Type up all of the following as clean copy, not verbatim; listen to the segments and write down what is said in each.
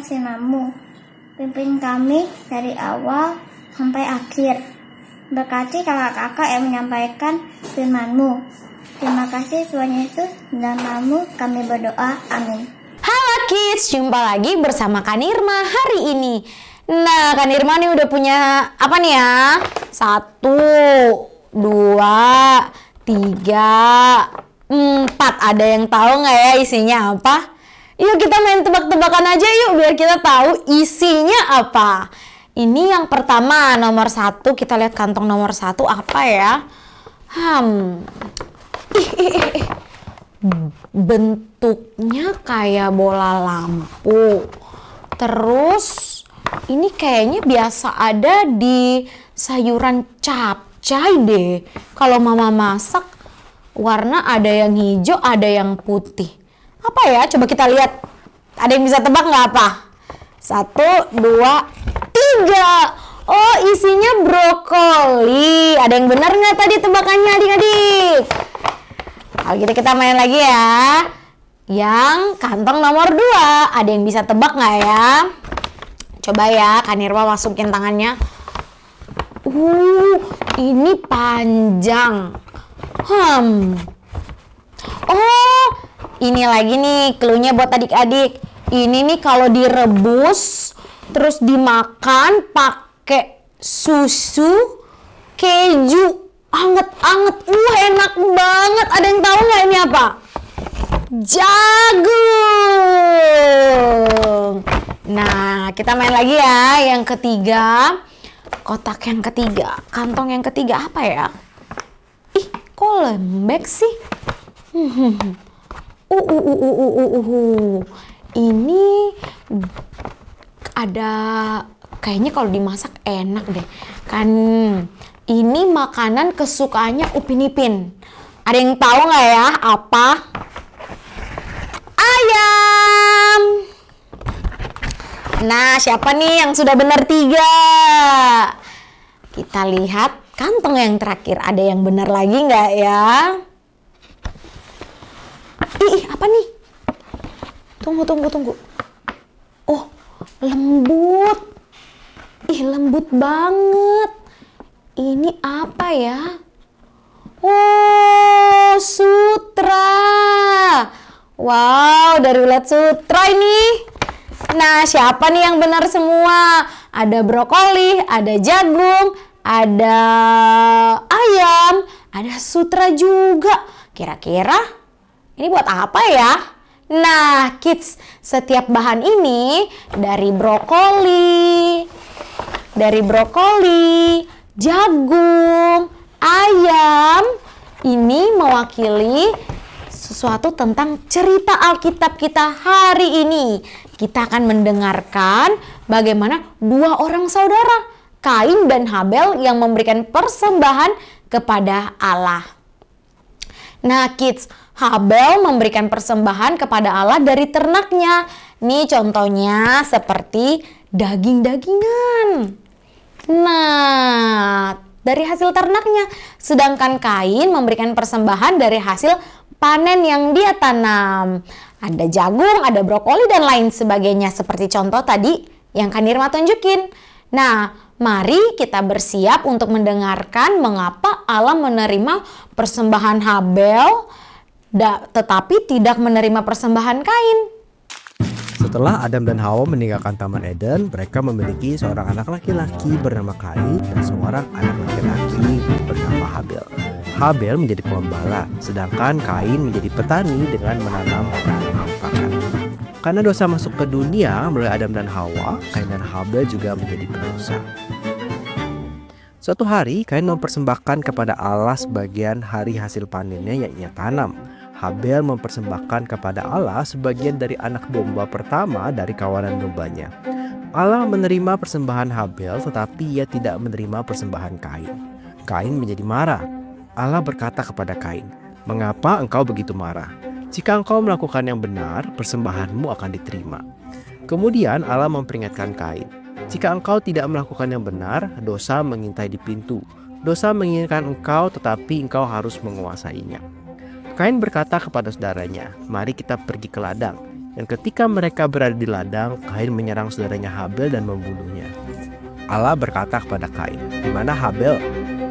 firman-Mu. Pimpin kami dari awal sampai akhir. Berkati kakak-kakak yang menyampaikan firman-Mu. Terima kasih Tuhan Yesus, dalam nama-Mu kami berdoa. Amin. Halo kids, jumpa lagi bersama Kak Nirma hari ini. Nah, Kak Nirma nih udah punya apa nih ya? 1, 2, 3, 4. Ada yang tahu nggak ya isinya apa? Yuk kita main tebak-tebakan aja yuk, biar kita tahu isinya apa. Ini yang pertama, nomor 1. Kita lihat kantong nomor 1 apa ya? Bentuknya kayak bola lampu. Terus ini kayaknya biasa ada di sayuran capcay deh. Kalau mama masak, warna ada yang hijau, ada yang putih. Apa ya? Coba kita lihat. Ada yang bisa tebak nggak apa? 1, 2, 3. Oh, isinya brokoli. Ada yang benar nggak tadi tebakannya adik-adik? Kalau gitu kita main lagi ya. Yang kantong nomor 2. Ada yang bisa tebak nggak ya? Coba ya, Kak Nirma masukin tangannya. Ini panjang. Oh, ini lagi nih cluenya buat adik-adik. Ini nih kalau direbus terus dimakan pakai susu keju anget-anget. Enak banget. Ada yang tahu nggak ini apa? Jagung. Nah, kita main lagi ya. Yang ketiga, kotak yang ketiga, kantong yang ketiga apa ya? Ih, kok lembek sih? Ini ada kayaknya kalau dimasak enak deh. Kan ini makanan kesukaannya Upin Ipin. Ada yang tahu nggak ya apa? Ayam. Nah, siapa nih yang sudah benar 3? Kita lihat kantong yang terakhir. Ada yang benar lagi nggak ya? Apa nih? Tunggu. Oh, lembut. Lembut banget. Ini apa ya? Oh, sutra. Wow, dari ulat sutra ini. Nah, siapa nih yang benar semua? Ada brokoli, ada jagung, ada ayam, ada sutra juga. Kira-kira ini buat apa ya? Nah, kids, setiap bahan ini dari brokoli, jagung, ayam, ini mewakili sesuatu tentang cerita Alkitab kita hari ini. Kita akan mendengarkan bagaimana 2 orang saudara, Kain dan Habel, yang memberikan persembahan kepada Allah. Nah, kids, Habel memberikan persembahan kepada Allah dari ternaknya. Nih contohnya seperti daging-dagingan. Nah, dari hasil ternaknya. Sedangkan Kain memberikan persembahan dari hasil panen yang dia tanam. Ada jagung, ada brokoli, dan lain sebagainya. Seperti contoh tadi yang Kak Nirma tunjukin. Nah, mari kita bersiap untuk mendengarkan mengapa Allah menerima persembahan Habel, tetapi tidak menerima persembahan Kain. Setelah Adam dan Hawa meninggalkan Taman Eden, mereka memiliki seorang anak laki-laki bernama Kain dan seorang anak laki-laki bernama Habel. Habel menjadi pengembala, sedangkan Kain menjadi petani dengan menanam pakan. Karena dosa masuk ke dunia melalui Adam dan Hawa, Kain dan Habel juga menjadi pendosa. Suatu hari, Kain mempersembahkan kepada Allah sebagian hari hasil panennya yang ia tanam. Habel mempersembahkan kepada Allah sebagian dari anak domba pertama dari kawanan dombanya. Allah menerima persembahan Habel, tetapi ia tidak menerima persembahan Kain. Kain menjadi marah. Allah berkata kepada Kain, "Mengapa engkau begitu marah? Jika engkau melakukan yang benar, persembahanmu akan diterima." Kemudian Allah memperingatkan Kain, "Jika engkau tidak melakukan yang benar, dosa mengintai di pintu. Dosa menginginkan engkau, tetapi engkau harus menguasainya." Kain berkata kepada saudaranya, "Mari kita pergi ke ladang." Dan ketika mereka berada di ladang, Kain menyerang saudaranya Habel dan membunuhnya. Allah berkata kepada Kain, "Di mana Habel?"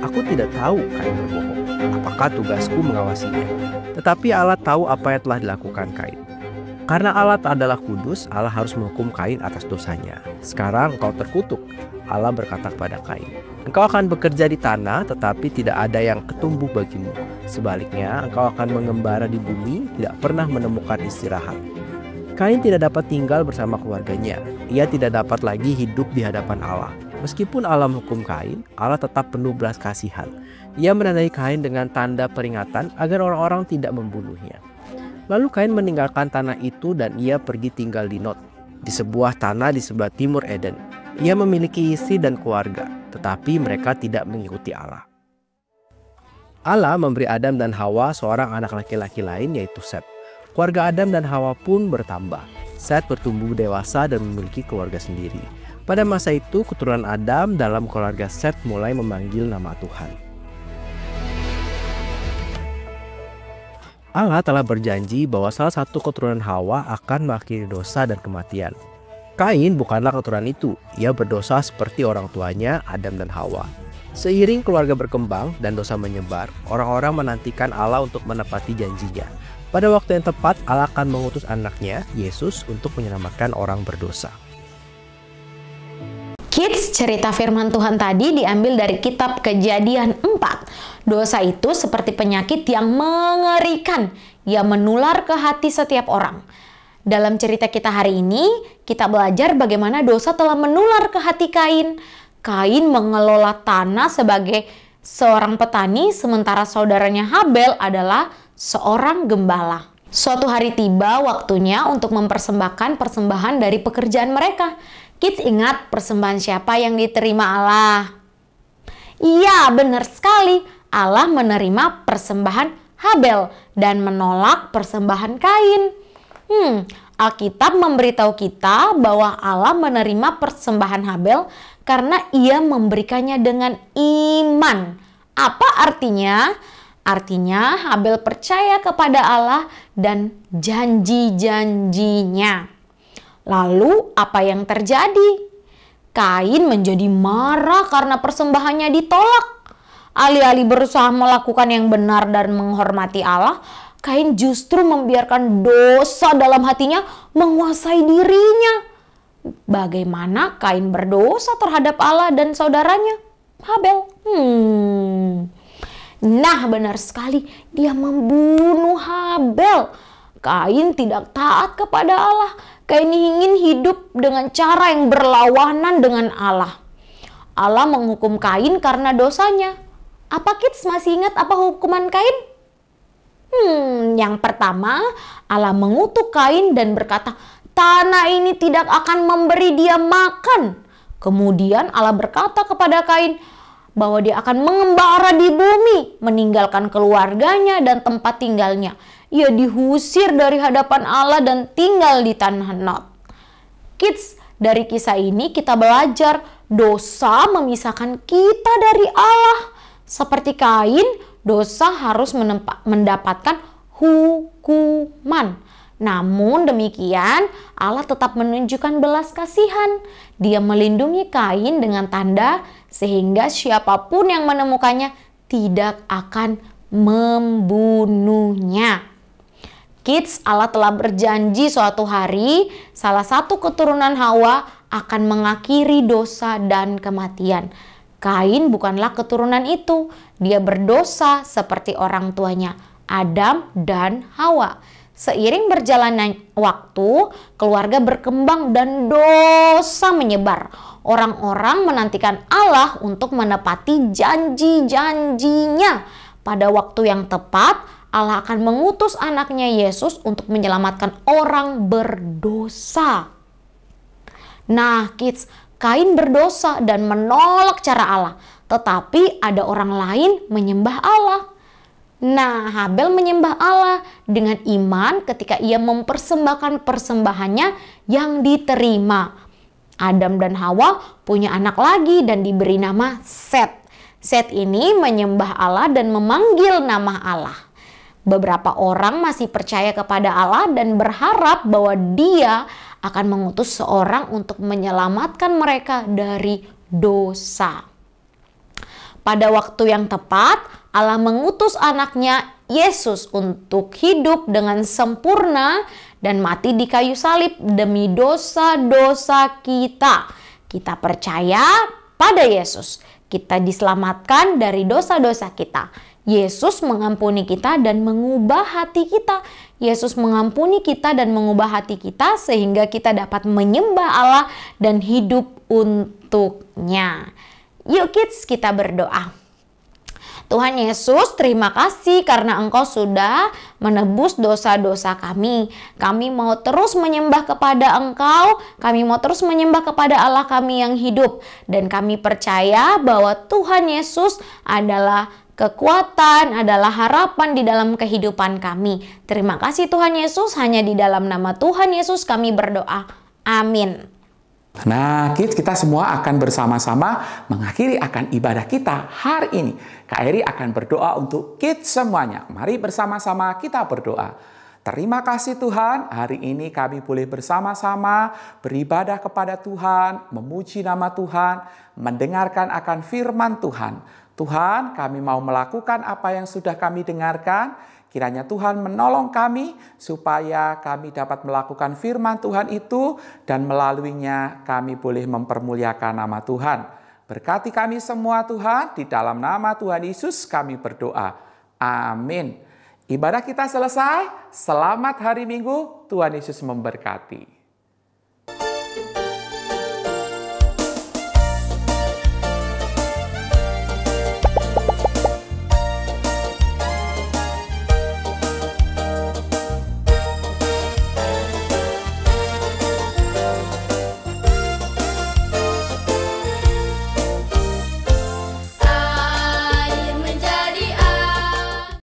"Aku tidak tahu," Kain berbohong. "Apakah tugasku mengawasinya?" Tetapi Allah tahu apa yang telah dilakukan Kain. Karena Allah adalah kudus, Allah harus menghukum Kain atas dosanya. "Sekarang engkau terkutuk," Allah berkata kepada Kain. "Engkau akan bekerja di tanah, tetapi tidak ada yang ketumbuh bagimu. Sebaliknya, engkau akan mengembara di bumi, tidak pernah menemukan istirahat." Kain tidak dapat tinggal bersama keluarganya. Ia tidak dapat lagi hidup di hadapan Allah. Meskipun Allah menghukum Kain, Allah tetap penuh belas kasihan. Ia menandai Kain dengan tanda peringatan agar orang-orang tidak membunuhnya. Lalu Kain meninggalkan tanah itu dan ia pergi tinggal di Nod, di sebuah tanah di sebelah timur Eden. Ia memiliki istri dan keluarga, tetapi mereka tidak mengikuti Allah. Allah memberi Adam dan Hawa seorang anak laki-laki lain, yaitu Set. Keluarga Adam dan Hawa pun bertambah. Set bertumbuh dewasa dan memiliki keluarga sendiri. Pada masa itu, keturunan Adam dalam keluarga Set mulai memanggil nama Tuhan. Allah telah berjanji bahwa salah satu keturunan Hawa akan mengakhiri dosa dan kematian. Kain bukanlah keturunan itu. Ia berdosa seperti orang tuanya, Adam dan Hawa. Seiring keluarga berkembang dan dosa menyebar, orang-orang menantikan Allah untuk menepati janjinya. Pada waktu yang tepat, Allah akan mengutus anaknya, Yesus, untuk menyelamatkan orang berdosa. Kids, cerita firman Tuhan tadi diambil dari kitab Kejadian 4. Dosa itu seperti penyakit yang mengerikan, yang menular ke hati setiap orang. Dalam cerita kita hari ini, kita belajar bagaimana dosa telah menular ke hati Kain. Kain mengelola tanah sebagai seorang petani, sementara saudaranya Habel adalah seorang gembala. Suatu hari tiba waktunya untuk mempersembahkan persembahan dari pekerjaan mereka. Kids, ingat persembahan siapa yang diterima Allah? Iya, benar sekali. Allah menerima persembahan Habel dan menolak persembahan Kain. Alkitab memberitahu kita bahwa Allah menerima persembahan Habel karena ia memberikannya dengan iman. Apa artinya? Artinya Habel percaya kepada Allah dan janji-janjinya. Lalu apa yang terjadi? Kain menjadi marah karena persembahannya ditolak. Alih-alih berusaha melakukan yang benar dan menghormati Allah, Kain justru membiarkan dosa dalam hatinya menguasai dirinya. Bagaimana Kain berdosa terhadap Allah dan saudaranya Habel? Nah, benar sekali, dia membunuh Habel. Kain tidak taat kepada Allah. Kain ingin hidup dengan cara yang berlawanan dengan Allah. Allah menghukum Kain karena dosanya. Apa kids masih ingat apa hukuman Kain? Yang pertama, Allah mengutuk Kain dan berkata, tanah ini tidak akan memberi dia makan. Kemudian Allah berkata kepada Kain bahwa dia akan mengembara di bumi, meninggalkan keluarganya dan tempat tinggalnya. Ia diusir dari hadapan Allah dan tinggal di tanah Nod. Kids, dari kisah ini kita belajar dosa memisahkan kita dari Allah. Seperti Kain, dosa harus mendapatkan hukuman. Namun demikian, Allah tetap menunjukkan belas kasihan. Dia melindungi Kain dengan tanda sehingga siapapun yang menemukannya tidak akan membunuhnya. Kids, Allah telah berjanji suatu hari salah satu keturunan Hawa akan mengakhiri dosa dan kematian. Kain bukanlah keturunan itu. Dia berdosa seperti orang tuanya, Adam dan Hawa. Seiring berjalannya waktu, keluarga berkembang dan dosa menyebar. Orang-orang menantikan Allah untuk menepati janji-janjinya. Pada waktu yang tepat, Allah akan mengutus anaknya Yesus untuk menyelamatkan orang berdosa. Nah, kids, Kain berdosa dan menolak cara Allah. Tetapi ada orang lain menyembah Allah. Nah, Habel menyembah Allah dengan iman ketika ia mempersembahkan persembahannya yang diterima. Adam dan Hawa punya anak lagi dan diberi nama Set. Set ini menyembah Allah dan memanggil nama Allah. Beberapa orang masih percaya kepada Allah dan berharap bahwa Dia akan mengutus seorang untuk menyelamatkan mereka dari dosa. Pada waktu yang tepat, Allah mengutus anaknya Yesus untuk hidup dengan sempurna dan mati di kayu salib demi dosa-dosa kita. Kita percaya pada Yesus. Kita diselamatkan dari dosa-dosa kita. Yesus mengampuni kita dan mengubah hati kita. Yesus mengampuni kita dan mengubah hati kita sehingga kita dapat menyembah Allah dan hidup untuknya. Yuk kids, kita berdoa. Tuhan Yesus, terima kasih karena Engkau sudah menebus dosa-dosa kami. Kami mau terus menyembah kepada Engkau, kami mau terus menyembah kepada Allah kami yang hidup. Dan kami percaya bahwa Tuhan Yesus adalah kekuatan, adalah harapan di dalam kehidupan kami. Terima kasih Tuhan Yesus, hanya di dalam nama Tuhan Yesus kami berdoa. Amin. Nah, kids, kita semua akan bersama-sama mengakhiri akan ibadah kita hari ini. Kak Eri akan berdoa untuk kids semuanya. Mari bersama-sama kita berdoa. Terima kasih Tuhan, hari ini kami boleh bersama-sama beribadah kepada Tuhan, memuji nama Tuhan, mendengarkan akan firman Tuhan. Tuhan, kami mau melakukan apa yang sudah kami dengarkan. Kiranya Tuhan menolong kami supaya kami dapat melakukan firman Tuhan itu dan melaluinya kami boleh mempermuliakan nama Tuhan. Berkati kami semua Tuhan, di dalam nama Tuhan Yesus kami berdoa. Amin. Ibadah kita selesai. Selamat hari Minggu. Tuhan Yesus memberkati.